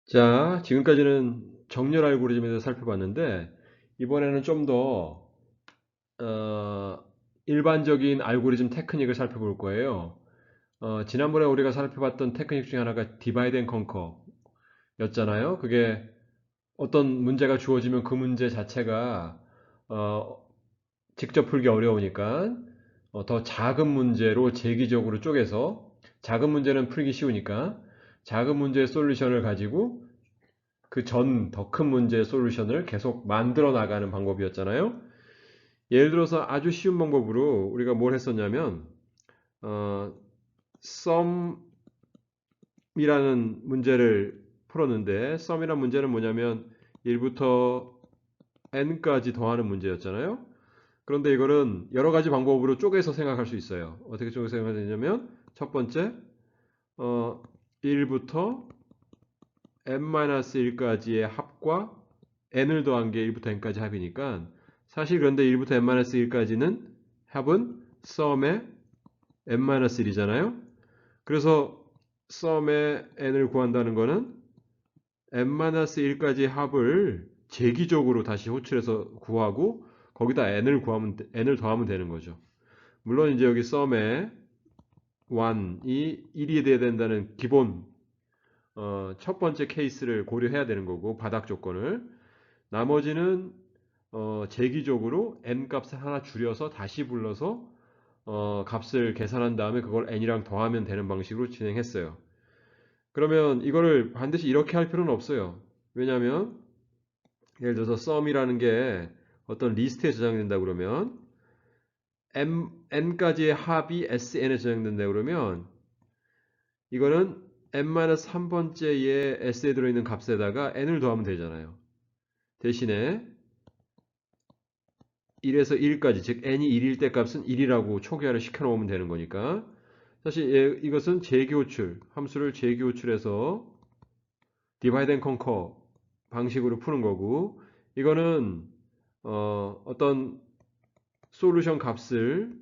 자, 지금까지는 정렬 알고리즘에 대해서 살펴봤는데 이번에는 좀 더 일반적인 알고리즘 테크닉을 살펴볼 거예요. 지난번에 우리가 살펴봤던 테크닉 중에 하나가 디바이드 앤 컨커 였잖아요. 그게 어떤 문제가 주어지면 그 문제 자체가 어, 직접 풀기 어려우니까 더 작은 문제로 재기적으로 쪼개서, 작은 문제는 풀기 쉬우니까 작은 문제의 솔루션을 가지고 그 전 더 큰 문제의 솔루션을 계속 만들어 나가는 방법이었잖아요. 예를 들어서 아주 쉬운 방법으로 우리가 뭘 했었냐면 썸이라는 문제를 풀었는데, 썸이라는 문제는 뭐냐면 1부터 n까지 더하는 문제였잖아요. 그런데 이거는 여러 가지 방법으로 쪼개서 생각할 수 있어요. 어떻게 쪼개서 생각하면 되냐면, 첫 번째 1부터 n-1까지의 합과 n을 더한 게 1부터 n까지 합이니까, 사실 그런데 1부터 n-1까지는 합은 썸의 n-1이잖아요. 그래서 썸의 n을 구한다는 거는 n-1까지 합을 재기적으로 다시 호출해서 구하고 거기다 n을 더하면 되는 거죠. 물론 이제 여기 썸의 1이 1이 돼야 된다는 기본 첫 번째 케이스를 고려해야 되는 거고, 바닥 조건을. 나머지는 재기적으로 n 값을 하나 줄여서 다시 불러서 값을 계산한 다음에 그걸 n이랑 더하면 되는 방식으로 진행했어요. 그러면 이거를 반드시 이렇게 할 필요는 없어요. 왜냐하면 예를 들어서 썸이라는 게 어떤 리스트에 저장된다 그러면 n까지의 합이 sn에 저장된다 그러면 이거는 n-3번째의 s에 들어있는 값에다가 n을 더하면 되잖아요. 대신에 1에서 1까지, 즉 n이 1일 때 값은 1이라고 초기화를 시켜놓으면 되는 거니까, 사실 이것은 재기호출, 함수를 재기호출해서 divide and conquer 방식으로 푸는 거고, 이거는 어떤 솔루션 값을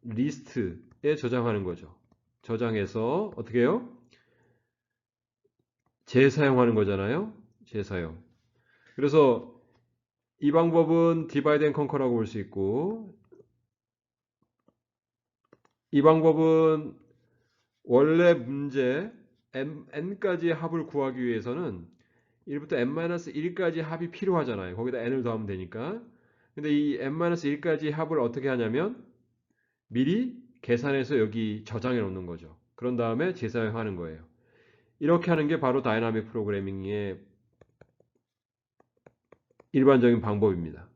리스트에 저장하는 거죠. 저장해서 어떻게 해요? 재사용하는 거잖아요. 재사용. 그래서 이 방법은 divide and conquer라고 볼 수 있고, 이 방법은 원래 문제 n까지의 합을 구하기 위해서는 1부터 n-1까지 합이 필요하잖아요. 거기다 n을 더하면 되니까. 근데 이 n-1까지 합을 어떻게 하냐면 미리 계산해서 여기 저장해 놓는 거죠. 그런 다음에 재사용하는 거예요. 이렇게 하는 게 바로 다이나믹 프로그래밍의 일반적인 방법입니다.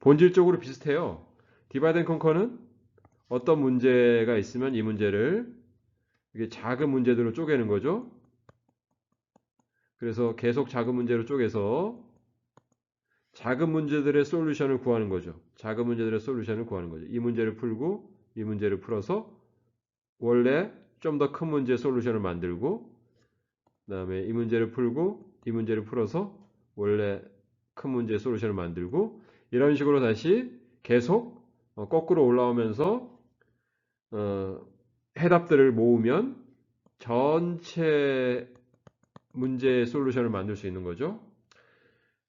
본질적으로 비슷해요. 디바이드 앤 컨커는 어떤 문제가 있으면 이 문제를 이게 작은 문제들로 쪼개는 거죠. 그래서 계속 작은 문제로 쪼개서 작은 문제들의 솔루션을 구하는 거죠. 작은 문제들의 솔루션을 구하는 거죠. 이 문제를 풀고 이 문제를 풀어서 원래 좀 더 큰 문제의 솔루션을 만들고, 그 다음에 이 문제를 풀고 이 문제를 풀어서 원래 큰 문제의 솔루션을 만들고, 이런 식으로 다시 계속 거꾸로 올라오면서 해답들을 모으면 전체 문제의 솔루션을 만들 수 있는 거죠.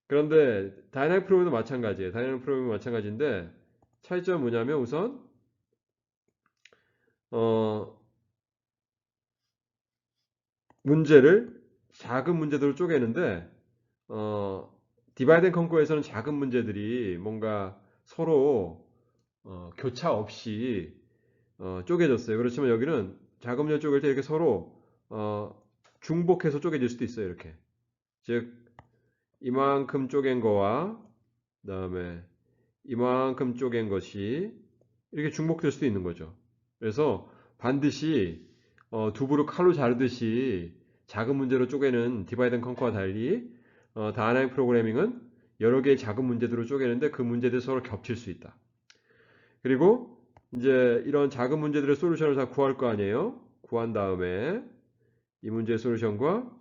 그런데 다이나믹 프로그램도 마찬가지예요. 다이나믹 프로그램도 마찬가지인데 차이점은 뭐냐면, 우선 어, 문제를 작은 문제들로 쪼개는데 디바이드 앤 컨커에서는 작은 문제들이 뭔가 서로 교차 없이 쪼개졌어요. 그렇지만 여기는 작은 문제 쪼갤 때 이렇게 서로 중복해서 쪼개질 수도 있어요. 이렇게. 즉 이만큼 쪼갠 거와 그다음에 이만큼 쪼갠 것이 이렇게 중복될 수도 있는 거죠. 그래서 반드시 두부를 칼로 자르듯이 작은 문제로 쪼개는 디바이드 앤 컨커와 달리 다이나믹 프로그래밍은 여러 개의 작은 문제들로 쪼개는데 그 문제들이 서로 겹칠 수 있다. 그리고 이제 이런 작은 문제들의 솔루션을 다 구할 거 아니에요. 구한 다음에 이 문제의 솔루션과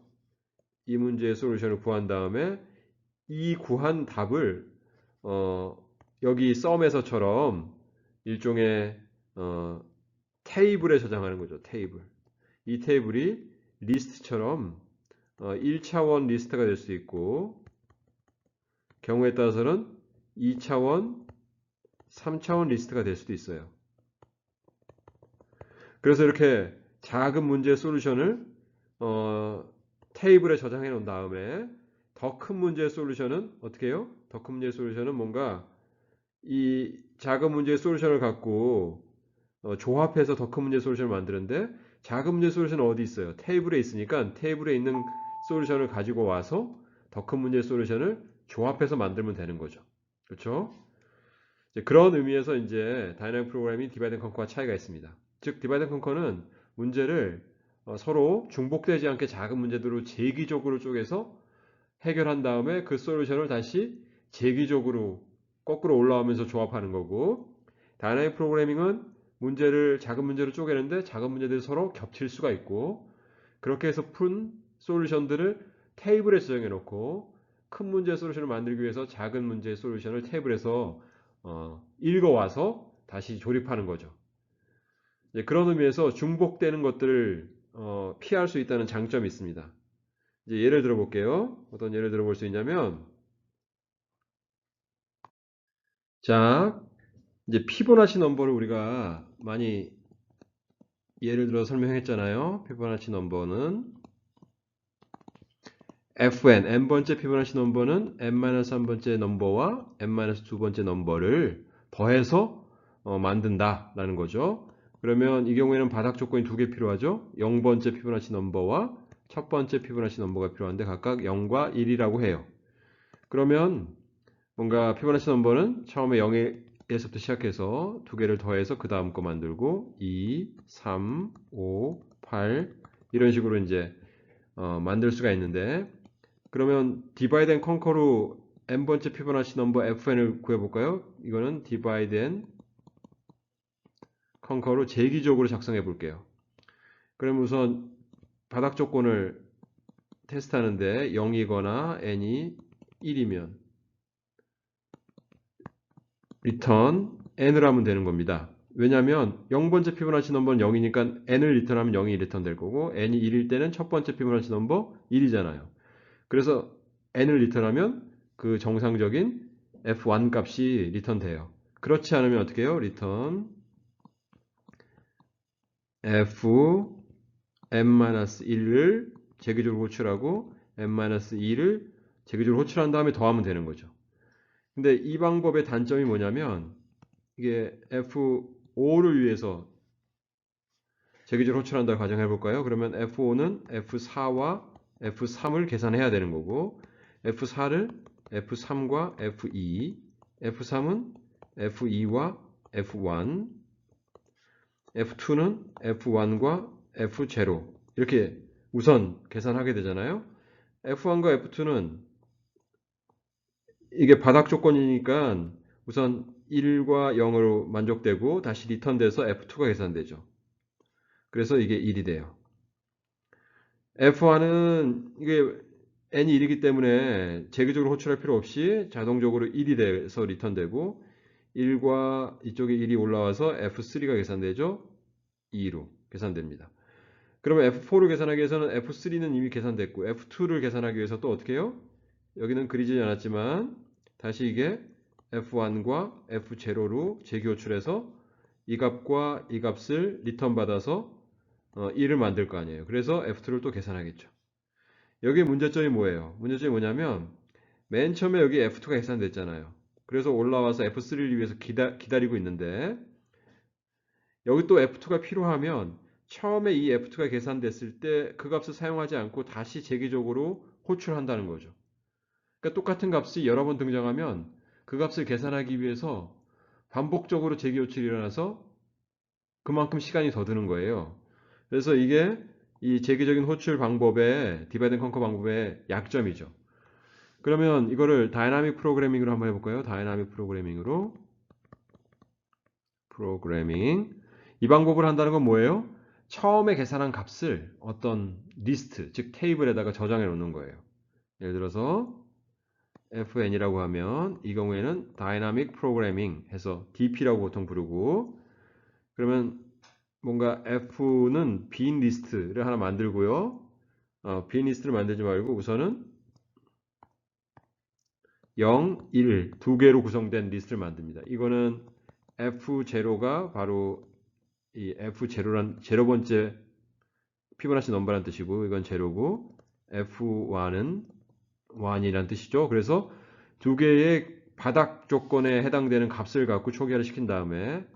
이 문제의 솔루션을 구한 다음에 이 구한 답을 어, 여기 썸에서처럼 일종의 테이블에 저장하는 거죠. 테이블. 이 테이블이 리스트처럼 1차원 리스트가 될 수 있고 경우에 따라서는 2차원, 3차원 리스트가 될 수도 있어요. 그래서 이렇게 작은 문제의 솔루션을 테이블에 저장해 놓은 다음에 더 큰 문제의 솔루션은 어떻게 해요? 더 큰 문제의 솔루션은 뭔가 이 작은 문제의 솔루션을 갖고 조합해서 더 큰 문제의 솔루션을 만드는데 작은 문제의 솔루션은 어디 있어요? 테이블에 있으니까 테이블에 있는 솔루션을 가지고 와서 더 큰 문제의 솔루션을 조합해서 만들면 되는 거죠. 그렇죠? 그런 의미에서 이제 다이내믹 프로그래밍 디바이드 앤 컨커와 차이가 있습니다. 즉 디바이드 앤 컨커는 문제를 서로 중복되지 않게 작은 문제들로 재기적으로 쪼개서 해결한 다음에 그 솔루션을 다시 재기적으로 거꾸로 올라오면서 조합하는 거고 다이내믹 프로그래밍은 문제를 작은 문제로 쪼개는데 작은 문제들이 서로 겹칠 수가 있고 그렇게 해서 푼 솔루션들을 테이블에 저장해 놓고 큰 문제의 솔루션을 만들기 위해서 작은 문제의 솔루션을 테이블에서 읽어와서 다시 조립하는 거죠. 그런 의미에서 중복되는 것들을 피할 수 있다는 장점이 있습니다. 이제 예를 들어 볼게요. 어떤 예를 들어 볼 수 있냐면 자, 이제 피보나치 넘버를 우리가 많이 예를 들어 설명했잖아요. 피보나치 넘버는 fn, n번째 피보나치 넘버는 n-1번째 넘버와 n-2번째 넘버를 더해서 만든다라는 거죠. 그러면 이 경우에는 바닥 조건이 두 개 필요하죠. 0번째 피보나치 넘버와 첫 번째 피보나치 넘버가 필요한데 각각 0과 1이라고 해요. 그러면 뭔가 피보나치 넘버는 처음에 0에서부터 시작해서 두 개를 더해서 그 다음 거 만들고 2, 3, 5, 8 이런 식으로 이제 만들 수가 있는데 그러면 디바이드 앤 컨커로 n번째 피보나치 넘버 fn을 구해볼까요? 이거는 디바이드 앤 컨커로 재기적으로 작성해 볼게요. 그럼 우선 바닥 조건을 테스트하는데 0이거나 n이 1이면 return n을 하면 되는 겁니다. 왜냐하면 0번째 피보나치 넘버는 0이니까 n을 리턴하면 0이 리턴 될 거고 n이 1일 때는 첫 번째 피보나치 넘버 1이잖아요. 그래서 n을 리턴하면 그 정상적인 f1 값이 리턴 돼요. 그렇지 않으면 어떻게 해요? 리턴 f n-1을 제기적으로 호출하고 n-2를 제기적으로 호출한 다음에 더하면 되는 거죠. 근데 이 방법의 단점이 뭐냐면 이게 f5를 위해서 제기적으로 호출한다고 가정해 볼까요? 그러면 f5는 f4와 f3을 계산해야 되는 거고 f4를 f3과 f2, f3은 f2와 f1, f2는 f1과 f0 이렇게 우선 계산하게 되잖아요. f1과 f2는 이게 바닥 조건이니까 우선 1과 0으로 만족되고 다시 리턴돼서 f2가 계산되죠. 그래서 이게 1이 돼요. F1은 이게 n이 1이기 때문에 제기적으로 호출할 필요 없이 자동적으로 1이 돼서 리턴되고 1과 이쪽에 1이 올라와서 F3가 계산되죠. 2로 계산됩니다. 그러면 F4를 계산하기 위해서는 F3는 이미 계산됐고 F2를 계산하기 위해서 또 어떻게 해요? 여기는 그리지 않았지만 다시 이게 F1과 F0로 재기 호출해서 이 값과 이 값을 리턴 받아서 1을 만들 거 아니에요. 그래서 F2를 또 계산하겠죠. 여기에 문제점이 뭐예요? 문제점이 뭐냐면 맨 처음에 여기 F2가 계산됐잖아요. 그래서 올라와서 F3를 위해서 기다리고 있는데 여기 또 F2가 필요하면 처음에 이 F2가 계산됐을 때 그 값을 사용하지 않고 다시 재기적으로 호출한다는 거죠. 그러니까 똑같은 값이 여러 번 등장하면 그 값을 계산하기 위해서 반복적으로 재기 호출이 일어나서 그만큼 시간이 더 드는 거예요. 그래서 이게 이 재기적인 호출 방법의 디바이드 앤 컨커 방법의 약점이죠. 그러면 이거를 다이나믹 프로그래밍으로 한번 해볼까요? 다이나믹 프로그래밍으로 프로그래밍 이 방법을 한다는 건 뭐예요? 처음에 계산한 값을 어떤 리스트, 즉 테이블에다가 저장해 놓는 거예요. 예를 들어서 fn이라고 하면 이 경우에는 다이나믹 프로그래밍 해서 dp라고 보통 부르고 그러면 뭔가 f는 빈 리스트를 하나 만들고요. 빈 리스트를 만들지 말고 우선은 0, 1 두 개로 구성된 리스트를 만듭니다. 이거는 F0가 바로 이 F0란 제로 번째 피보나치 넘버란 뜻이고 이건 제로고 F1은 1이란 뜻이죠. 그래서 두 개의 바닥 조건에 해당되는 값을 갖고 초기화를 시킨 다음에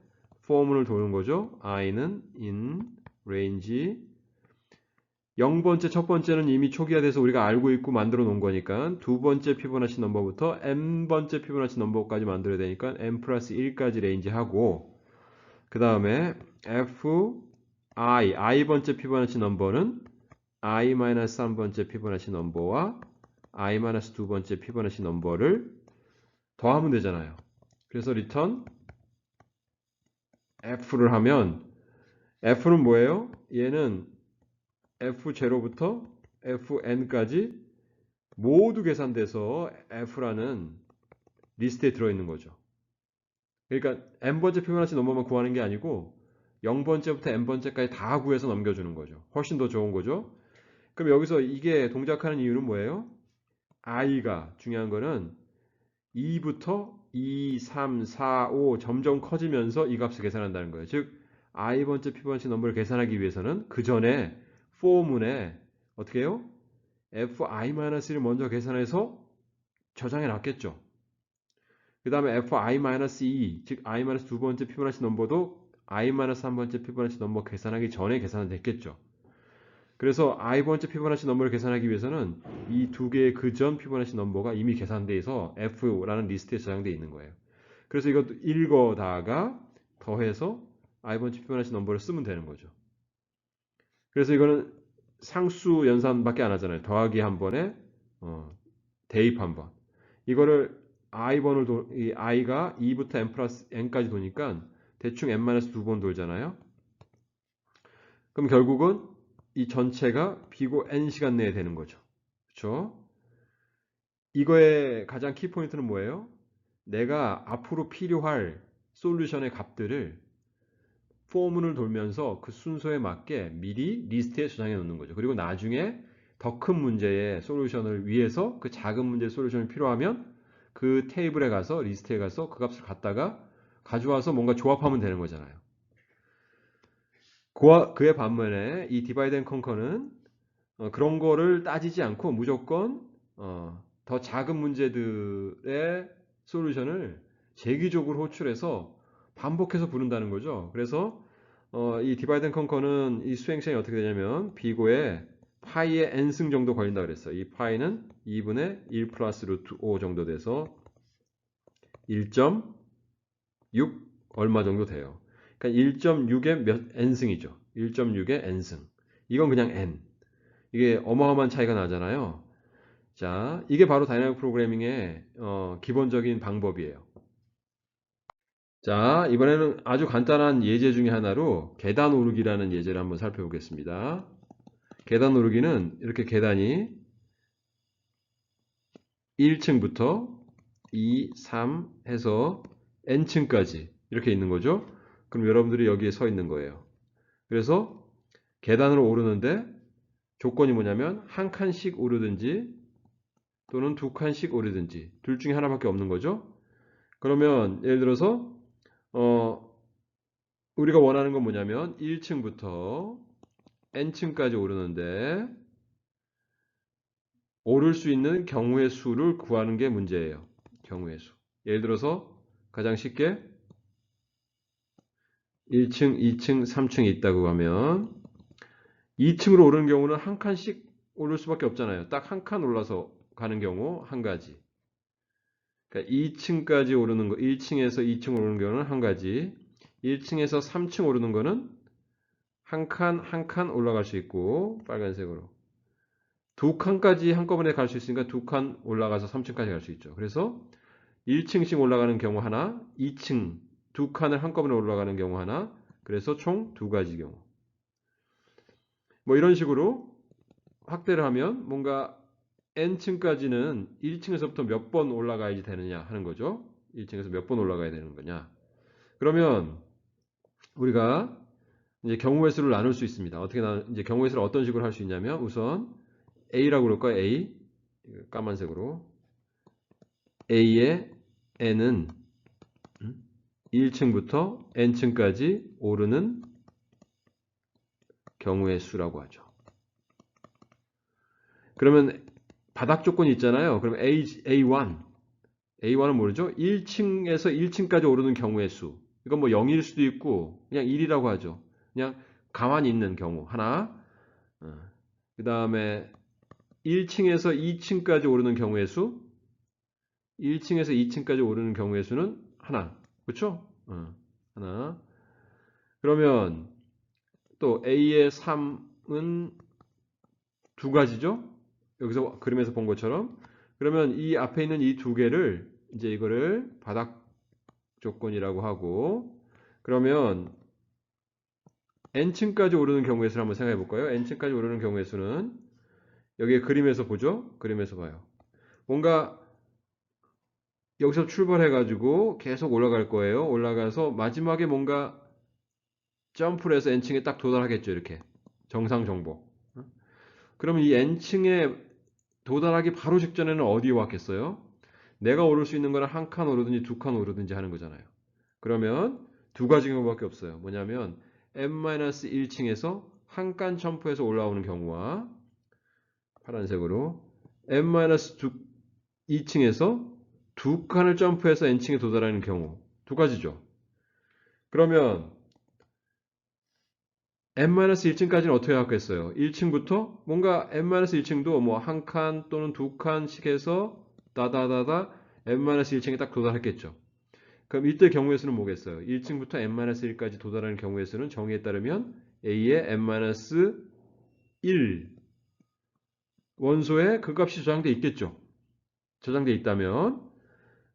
포문을 도는 거죠. i는 in range 0번째 첫 번째는 이미 초기화돼서 우리가 알고 있고 만들어 놓은 거니까 두 번째 피보나치 넘버부터 n번째 피보나치 넘버까지 만들어야 되니까 n 플러스 1까지 레인지 하고 그 다음에 i번째 피보나치 넘버는 i-3번째 피보나치 넘버와 i-2번째 피보나치 넘버를 더하면 되잖아요. 그래서 return f를 하면 f는 뭐예요? 얘는 f0부터 fn까지 모두 계산돼서 f라는 리스트에 들어있는 거죠. 그러니까 n번째 피보나치 넘버만 구하는 게 아니고 0번째부터 n번째까지 다 구해서 넘겨주는 거죠. 훨씬 더 좋은 거죠. 그럼 여기서 이게 동작하는 이유는 뭐예요? i가 중요한 거는 2부터 2, 3, 4, 5 점점 커지면서 이 값을 계산한다는 거예요. 즉 i번째 피보나치 넘버를 계산하기 위해서는 그 전에 for문에 어떻게 해요? fi-를 먼저 계산해서 저장해 놨겠죠. 그 다음에 fi-2 즉 i-두 번째 피보나치 넘버도 i-3번째 피보나치 넘버 계산하기 전에 계산은 됐겠죠. 그래서 i번째 피보나치 넘버를 계산하기 위해서는 이 두 개의 그 전 피보나치 넘버가 이미 계산돼 있어 f라는 리스트에 저장되어 있는 거예요. 그래서 이것도 읽어다가 더해서 i번째 피보나치 넘버를 쓰면 되는 거죠. 그래서 이거는 상수 연산밖에 안 하잖아요. 더하기 한 번에 대입 한 번. 이거를 이 i가 2부터 n 플러스 n까지 도니까 대충 n-두 번 돌잖아요. 그럼 결국은 이 전체가 b고 n 시간 내에 되는 거죠. 그렇죠? 이거의 가장 키포인트는 뭐예요? 내가 앞으로 필요할 솔루션의 값들을 포문을 돌면서 그 순서에 맞게 미리 리스트에 저장해 놓는 거죠. 그리고 나중에 더 큰 문제의 솔루션을 위해서 그 작은 문제의 솔루션이 필요하면 그 테이블에 가서 리스트에 가서 그 값을 갖다가 가져와서 뭔가 조합하면 되는 거잖아요. 그의 반면에 이 디바이드 앤 컨커는 그런 거를 따지지 않고 무조건 더 작은 문제들의 솔루션을 재기적으로 호출해서 반복해서 부른다는 거죠. 그래서 이 디바이드 앤 컨커는 이 수행 시간이 어떻게 되냐면 비고에 파이의 n승 정도 걸린다 그랬어요. 이 파이는 2분의 1 플러스 루트 5 정도 돼서 1.6 얼마 정도 돼요. 그러니까 1.6의 몇 n승이죠. 1.6의 n승. 이건 그냥 n. 이게 어마어마한 차이가 나잖아요. 자, 이게 바로 다이내믹 프로그래밍의 기본적인 방법이에요. 자, 이번에는 아주 간단한 예제 중에 하나로 계단 오르기라는 예제를 한번 살펴보겠습니다. 계단 오르기는 이렇게 계단이 1층부터 2, 3 해서 n층까지 이렇게 있는 거죠. 그럼 여러분들이 여기에 서 있는 거예요. 그래서 계단으로 오르는데 조건이 뭐냐면 한 칸씩 오르든지 또는 두 칸씩 오르든지 둘 중에 하나밖에 없는 거죠. 그러면 예를 들어서 우리가 원하는 건 뭐냐면 1층부터 n층까지 오르는데 오를 수 있는 경우의 수를 구하는 게 문제예요. 경우의 수. 예를 들어서 가장 쉽게 1층, 2층, 3층이 있다고 하면 2층으로 오르는 경우는 한 칸씩 오를 수밖에 없잖아요. 딱 한 칸 올라서 가는 경우 한 가지. 그러니까 2층까지 오르는 거, 1층에서 2층 오르는 경우는 한 가지. 1층에서 3층 오르는 거는 한 칸 올라갈 수 있고 빨간색으로 두 칸까지 한꺼번에 갈 수 있으니까 두 칸 올라가서 3층까지 갈 수 있죠. 그래서 1층씩 올라가는 경우 하나, 2층 두 칸을 한꺼번에 올라가는 경우 하나, 그래서 총 두 가지 경우. 뭐 이런 식으로 확대를 하면 뭔가 n층까지는 1층에서부터 몇 번 올라가야지 되느냐 하는 거죠. 1층에서 몇 번 올라가야 되는 거냐. 그러면 우리가 이제 경우의 수를 나눌 수 있습니다. 이제 경우의 수를 어떤 식으로 할 수 있냐면 우선 A라고 그럴까요? A. 까만색으로. A의 n은 1층부터 n층까지 오르는 경우의 수라고 하죠. 그러면 바닥 조건이 있잖아요. 그럼 A1은 뭐죠? 1층에서 1층까지 오르는 경우의 수. 이건 뭐 0일 수도 있고 그냥 1이라고 하죠. 그냥 가만히 있는 경우 하나. 그 다음에 1층에서 2층까지 오르는 경우의 수. 1층에서 2층까지 오르는 경우의 수는 하나. 그렇죠? 하나. 그러면 또 A의 3은 두 가지죠? 여기서 그림에서 본 것처럼. 그러면 이 앞에 있는 이 두 개를 이제 이거를 바닥 조건이라고 하고, 그러면 n층까지 오르는 경우의 수를 한번 생각해 볼까요? n층까지 오르는 경우의 수는 여기 그림에서 보죠? 그림에서 봐요. 뭔가 여기서 출발해 가지고 계속 올라갈 거예요. 올라가서 마지막에 뭔가 점프를 해서 n층에 딱 도달하겠죠. 이렇게 정상 정보. 그러면 이 n층에 도달하기 바로 직전에는 어디에 왔겠어요? 내가 오를 수 있는 거는 한 칸 오르든지 두 칸 오르든지 하는 거잖아요. 그러면 두 가지 경우밖에 없어요. 뭐냐면 n-1층에서 한 칸 점프해서 올라오는 경우와 파란색으로 n-2층에서 두 칸을 점프해서 n층에 도달하는 경우 두 가지죠. 그러면 n-1층까지는 어떻게 하겠어요? 1층부터 뭔가 n-1층도 뭐 한 칸 또는 두 칸씩 해서 다다다다 n-1층에 딱 도달했겠죠. 그럼 이때 경우의 수는 뭐겠어요? 1층부터 n-1까지 도달하는 경우의 수는 정의에 따르면 a의 n-1 원소에 그 값이 저장되어 있겠죠. 저장되어 있다면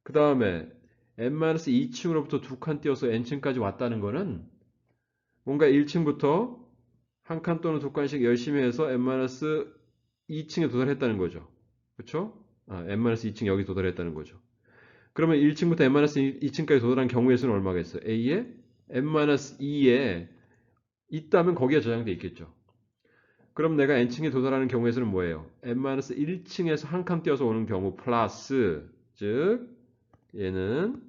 그 다음에 n-2층으로부터 두 칸 띄어서 n층까지 왔다는 거는 뭔가 1층부터 한 칸 또는 두 칸씩 열심히 해서 n-2층에 도달했다는 거죠. 그렇죠? n-2층 여기 도달했다는 거죠. 그러면 1층부터 n-2층까지 도달한 경우의 수는 얼마겠어요? A에 n-2에 있다면 거기에 저장되어 있겠죠. 그럼 내가 n층에 도달하는 경우의 수는 뭐예요? n-1층에서 한 칸 띄어서 오는 경우 플러스, 즉 얘는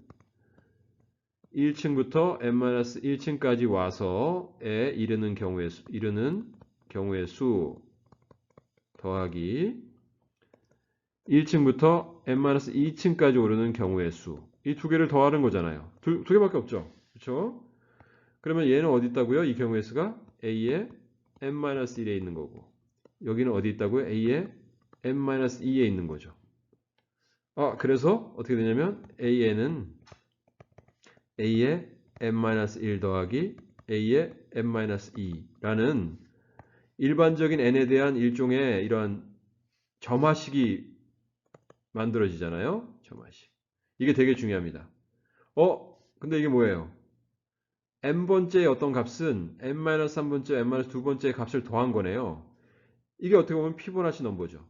1층부터 n-1층까지 와서에 이르는 경우의 수 더하기 1층부터 n-2층까지 오르는 경우의 수. 이 두 개를 더하는 거잖아요. 두 개밖에 없죠. 그렇죠? 그러면 얘는 어디 있다고요? 이 경우의 수가 A의 n-1에 있는 거고. 여기는 어디 있다고요? A의 n-2에 있는 거죠. 그래서 어떻게 되냐면 A의 n-1 더하기 A의 n-2라는 일반적인 n에 대한 일종의 이런 점화식이 만들어지잖아요. 점화식. 이게 되게 중요합니다. 근데 이게 뭐예요? n번째의 어떤 값은 n-3번째, n-2번째의 값을 더한 거네요. 이게 어떻게 보면 피보나치 넘버죠.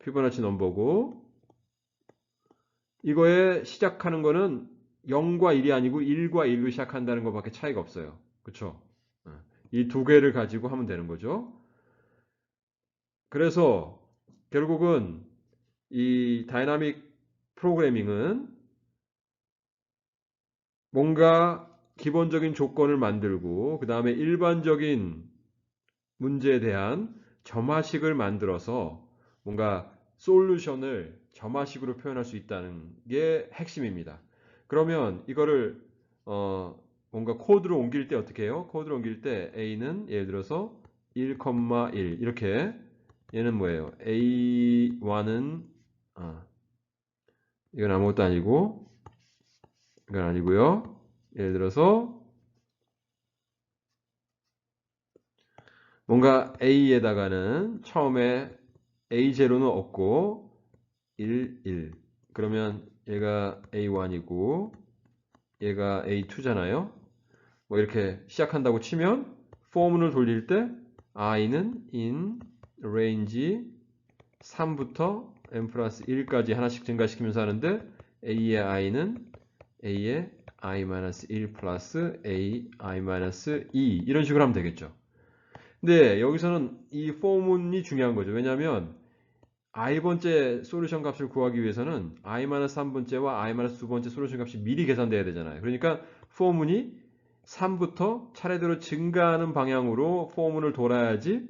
피보나치 넘버고 이거에 시작하는 거는 0과 1이 아니고 1과 1로 시작한다는 것밖에 차이가 없어요. 그렇죠? 이 두 개를 가지고 하면 되는 거죠. 그래서 결국은 이 다이나믹 프로그래밍은 뭔가 기본적인 조건을 만들고 그 다음에 일반적인 문제에 대한 점화식을 만들어서 뭔가 솔루션을 점화식으로 표현할 수 있다는 게 핵심입니다. 그러면 이거를 뭔가 코드로 옮길 때 어떻게 해요? 코드로 옮길 때 A는 예를 들어서 1, 1 이렇게 얘는 뭐예요? A1은 이건 아무것도 아니고 이건 아니고요. 예를 들어서 뭔가 A에다가는 처음에 A0는 없고 1, 1. 그러면 얘가 A1이고 얘가 A2잖아요. 뭐 이렇게 시작한다고 치면 포문을 돌릴 때 i는 in range 3부터 n 플러스 1까지 하나씩 증가시키면서 하는데 a의 i는 a의 i-1 플러스 a i-2 이런 식으로 하면 되겠죠. 근데 여기서는 이 for문이 중요한 거죠. 왜냐하면 i번째 솔루션 값을 구하기 위해서는 i-3번째와 i-2번째 솔루션 값이 미리 계산돼야 되잖아요. 그러니까 for문이 3부터 차례대로 증가하는 방향으로 for문을 돌아야지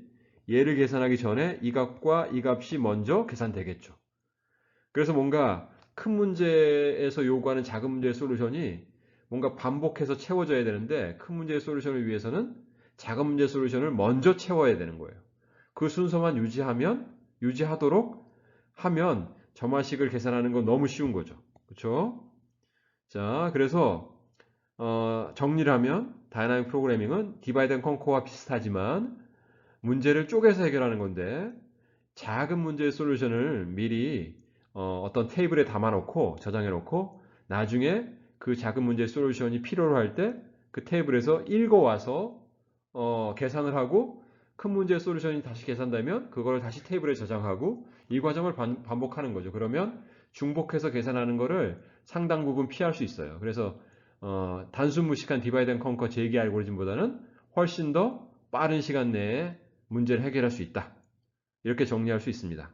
얘를 계산하기 전에 이 값과 이 값이 먼저 계산되겠죠. 그래서 뭔가 큰 문제에서 요구하는 작은 문제의 솔루션이 뭔가 반복해서 채워져야 되는데 큰 문제의 솔루션을 위해서는 작은 문제의 솔루션을 먼저 채워야 되는 거예요. 그 순서만 유지하도록 하면 점화식을 계산하는 건 너무 쉬운 거죠. 그렇죠? 자, 그래서 정리를 하면 다이나믹 프로그래밍은 디바이드 앤 컨커와 비슷하지만 문제를 쪼개서 해결하는 건데 작은 문제의 솔루션을 미리 어떤 테이블에 담아놓고 저장해놓고 나중에 그 작은 문제의 솔루션이 필요로 할 때 그 테이블에서 읽어와서 계산을 하고 큰 문제의 솔루션이 다시 계산되면 그걸 다시 테이블에 저장하고 이 과정을 반복하는 거죠. 그러면 중복해서 계산하는 거를 상당 부분 피할 수 있어요. 그래서 단순 무식한 디바이드 앤 컨커 재기 알고리즘보다는 훨씬 더 빠른 시간 내에 문제를 해결할 수 있다. 이렇게 정리할 수 있습니다.